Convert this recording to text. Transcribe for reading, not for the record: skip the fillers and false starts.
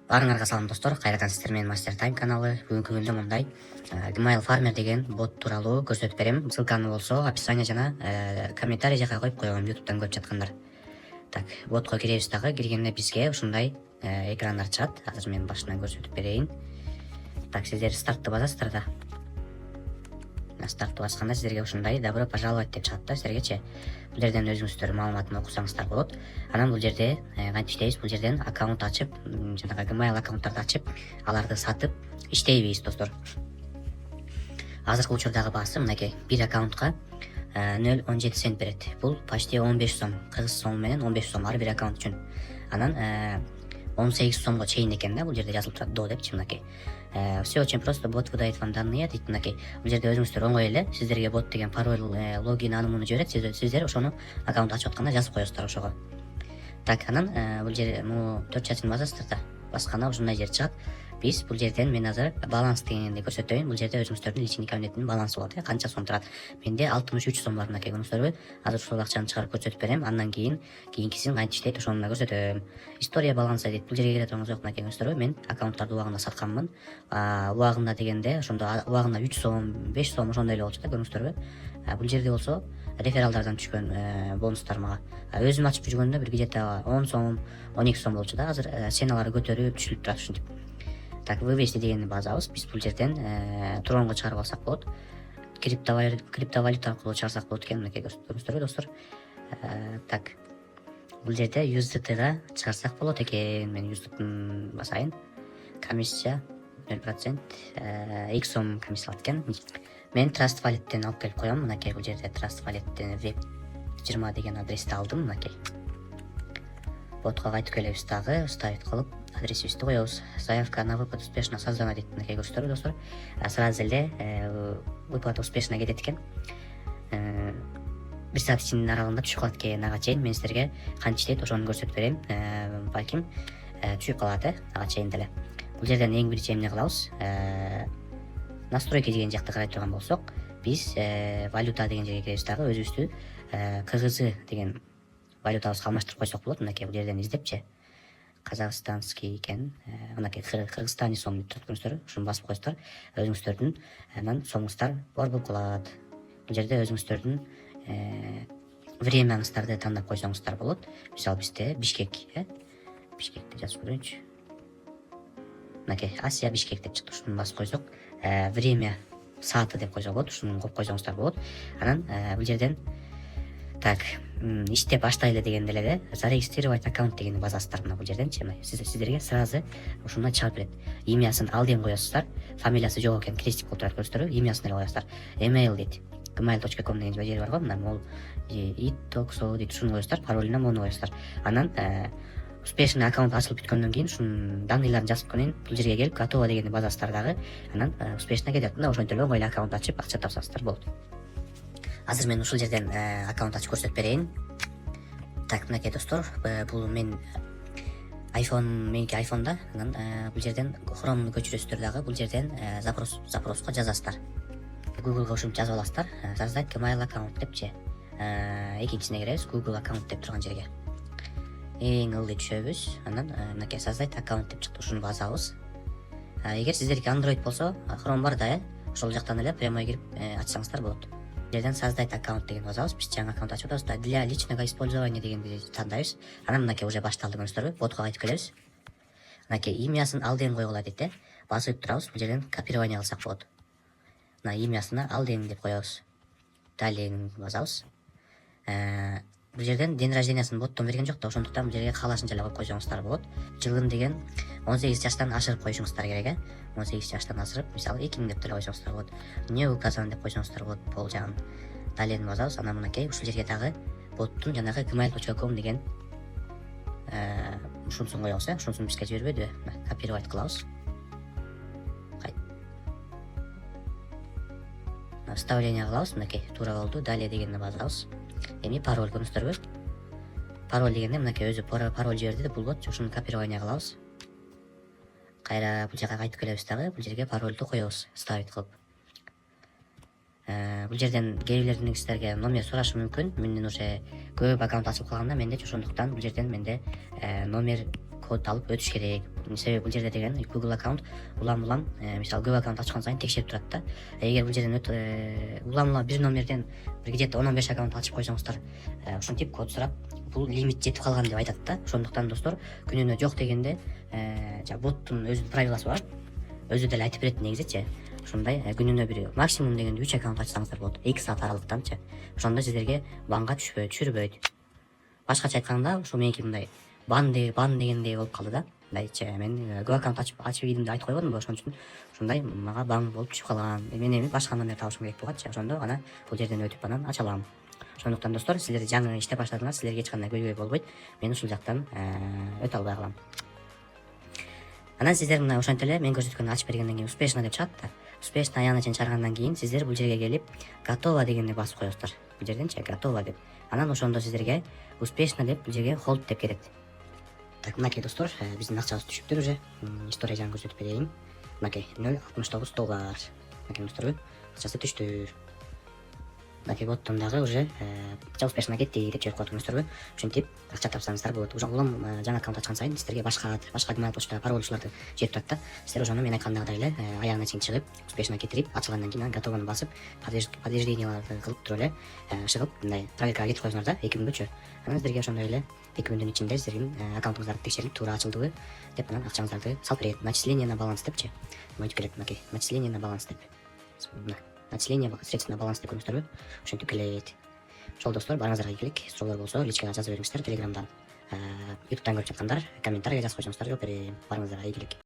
Барыңарга салам достор, кайрадан сиздер менен Мастер Тайм каналы. Бүгүнкү күндө мындай Gmail Farmer деген бот тууралуу көрсөтүп берем. Ссылканы болсо описание жана комментарий жака коюп коём, YouTube'дан көрүп жаткандар. Так, ботко киребиз дагы. Киргенде бизге ушундай экрандар чыгат. Азыр мен башынан көрсөтүп берейин. Так, сиздер стартты басасыздар да. Стартты басканда сиздерге ушундай добро пожаловать деп чыгат да, сиздергечи. Бул жерден өзүңүздөр маалыматын окусаңыздар болот. Анан бул жерде кантип иштейбиз? Бул жерден аккаунт ачып, жанагы Gmail аккаунттарды ачып, аларды сатып иштейбиз достор. Азыркы учурдагы баасы мынакей, бир аккаунтка 0.17 цент берет. Бул почти 15 сом, кыргыз сом менен 15 сом ар бир аккаунт үчүн. Анан 18 сомго чейин экен да, бул жерде жазылып турат до депчи мынакей. Все очень просто, бот выдает вам данные дейт мынакей. Бул жерде өзүңүздөр оңой эле сиздерге бот деген пароль, логин анымуну жиберет, сиздер ошону аккаунт ачып атканда жазып коесуздар ошого. Так, анан бул жер 4 чачын басасыздар да. Басканда ушундай жер чыгат. Биз бул жерден мен азыр баланс дегенди көрсөтөйүн. Бул жерде өзүңүздөрдүн личный кабинетинин балансы болот, канча сом турат. Менде 63 сом бар мынакей, көрүңүздөрбү? Азыр ушул акчаны чыгарып көрсөтүп берем. Андан кийин кийинкисин кантип иштейт ошону да көрсөтөм. История баланса дейт. Бул жерге кире турганыңыз жок мынакей, көрүңүздөрбү? Мен аккаунттарды убагында сатканмын. Убагында дегенде ошондо убагында 3 сом, 5 сом ошондой эле болчу да, көрүңүздөрбү? Бул жерде болсо рефералдардан түшкөн бонустар мага. Өзүм ачып жүргөндө бир где-то 10 сом, 12 сом болчу да. Азыр ценалары көтөрүп түшүлүп турат ушинтип. Так, вывести дегенди базабыз. Биз бул жерден тронго чыгарып алсак болот. Криптовалюта аркылуу чыгарсак болот экен, мынакей көрүңүздөрбү достор. Так, бул жерде USDT-га чыгарсак болот экен. Мен USDT басайын. Комиссия 0%, X сом комиссия алат экен. Мен Trust Wallet'тен алып келип коем. Мынакей бул жерде Trust Wallet'тен web20 деген адрести алдым, мынакей. Ботко кайтып келебиз дагы, ставить кылып адресибизди коебуз. Заявка на выплату успешно создана дейт, мынакей көрүңүздөрбү достор. Сразу эле выплата успешно кетет экен. 1 саат ичинин аралыгында түшүп калат экен ага чейин. Мен сиздерге кантип иштейт ошону көрсөтүп берем. Балким түшүп калат ага чейин деле. Бул жерден эң биринчи эмне кылабыз? Настройки деген жакты карай турган болсок, биз валюта деген жерге киребиз дагы, өзүбүздү кыргызы деген валютабызга алмаштырып койсок болот. Мынакей бул жерден издепчи. Казахстанский экен. Мынакей Кыргызстан сом деп турат, көрүңүздөрбү? Ушуну басып коесуздар. Өзүңүздөрдүн анан сомуңуздар бар болуп калат. Бул жерде өзүңүздөрдүн времяңыздарды тандап койсоңуздар болот. Мисалы бизде Бишкек, Бишкекти жазып көрөйүнчү. Мынакей Асия Бишкек деп чыкты. Ушуну басып койсок, время сааты деп койсок болот. Ушуну коюп койсоңуздар болот. Анан бул жерден так, иштеп баштайлы дегенде эле зарегистрировать аккаунт деген базасыздар. Мына бул жерденчи, сиздерге сразу ушундай чыгып берет. Имясын алден коесуздар, фамилиясы жок экен, крестик болуп турат, көрүңүздөрбү? Имясын эле коесуздар. Email дейт. gmail.com деген жери бар го, мына могул itokso дейт. Ушуну коесуздар, паролуна мону коесуздар. Анан успешный аккаунт ачылып бүткөндөн кийин ушунун данныйларын жазып өткөндөн кийин бул жерге келип готово дегенди базасыздар дагы. Анан успешно кетет. Мына ошентип эле оңой эле аккаунт ачып акча тапсаңыздар болот. Азыр мен ушул жерден аккаунт ачып көрсөтүп берейин. Так, мынакей достор, бул мен меники айфонда. Анан бул жерден Chrome'ну көчүрөсүздөр дагы. Бул жерден запроско жазасыздар. Google'га ушинтип жазып аласыздар. Создать Gmail аккаунт депчи. Экинчисине киребиз, Google аккаунт деп турган жерге. Эң ылдый түшөбүз. Анан мынакей создать аккаунт деп чыкты. Ушуну басабыз. Эгер сиздердики Android болсо, Chrome бар да, ошол жактан эле прямой кирип ачсаңыздар болот. Жерден создать аккаунт деген басабыз. Биз жаңы аккаунт ачып атабыз. Для личного использования дегенди тандайбыз. Анан мынакей уже башталды, көрүңүздөрбү? Ботко кайтып келебиз. Мынакей имясын алден койгула дейт. Басып турабыз. Бул жерден копирование кылсак болот. Мына имясына алден деп коебуз. Далее басабыз. Бул жерден день рождениясын боттон берген жок да, ошондуктан бул жерге каалашынча эле коюп койсоңуздар болот. Жылын деген 18 жаштан ашырып коюшуңуздар керек, 18 жаштан ашырып, мисалы 2000 деп деле койсоңуздар болот. Не указан деп койсоңуздар болот, пол жагын. Далее басабыз. Анан мынакей ушул жерге дагы боттун жанагы gmail.com деген ушунусун коебуз, ушунусун бизге жибербөдүбү? Копировать кылабыз. Вставление кылабыз, мынакей туура болду. Далее дегенди басабыз. Эми пароль, көрүңүздөрбү? Пароль дегенде мынакей өзү пароль жиберди деп булбот. Ушуну копирование кылабыз. Кайра бул жака кайтып келебиз дагы. Бул жерге парольду коебуз, ставить кылып. Бул жерден кээ бирлердин сиздерге номер сурашы мүмкүн. Менден уже көп аккаунт ачылып калганда, менде ошондуктан бул жерден менде номер код алып өтүш керек. Себеби бул жерде деген Google аккаунт улам мисалы көп аккаунт ачкан сайын текшерип турат да. Эгер бул жерден улам бир номерден бир где-то 10-15 аккаунт ачып койсоңуздар, ушинтип код сурап, бул лимит жетип калган деп айтат да. Ошондуктан достор, күнүнө жок дегенде боттун өзүнүн правиласы бар. Өзү деле айтып берет негизичи. Ошондой күнүнө бир максимум дегенде 3 аккаунт ачсаңыздар болот. 2 саат аралыктанчы. Ошондо сиздерге банга түшүрбөйт. Башкача айтканда, ушул меники мындай бан дегендей болуп калды да. Мындайчы мен көп аккаунт ачып ийдим деп айтып койбодумбу, ошон үчүн ушундай мага бан болуп түшүп калган. Мен эми башка номер табышым керек болгачы. Ошондо гана бул жерден өтүп анан ача алам. Ошондуктан достор, силер жаңы иштеп баштадыңар, силерге эч кандай көйгөй болбойт. Мен ушул жактан өтө албай калам. Анан сиздер мына ошентип эле мен көрсөткөн ачып бергенден кийин успешно деп чыгат да. Успешно аягына чейин чыгаргандан кийин сиздер бул жерге келип готово дегенди басып коесуздар. Бул жерденчи готово деп. Анан ошондо сиздерге успешно деп бул жерге hold деп келет. Так, мынакей достор, биздин акчабыз түшүптүр уже. История жагын көрсөтүп берейин. Мынакей $0.69. Мынакей достор, акчасы түштү. Мынакей боттон дагы уже акча успешно кетти деп чыгып коёсуздар. Ушинтип акча тапсаңыздар болот. Улам жаңы аккаунт ачкан сайын сиздерге башка email почта паролчуларды жеп турат да. Сиздер ошону мен айткандагыдай эле аягына чейин чыгып, успешно кетирип, ачылгандан кийин готовону басып, подтвержденияларды кылып туруп эле чыгып, мындай проверкага кетип коесуңар да, 2 күнбүчө. Анан сиздерге ошондой эле 2 күндүн ичинде сиздердин аккаунтуңуздарды текшерип, туура ачылдыбы деп анан акчаңыздарды салып берет. Начисление на баланс депчи. Мынтип келет, мынакей, начисление на баланс деп. Начисление средств на баланс деп көрүңүздөрбү? Ошентип келет. Ошол достор, барыңыздарга ийгилик. Суроолор болсо личкага жаза бериңиздер, Телеграмдан. Ютубтан көрүп жаткандар комментарийге жазып койсоңуздар жооп берем. Барыңыздарга ийгилик.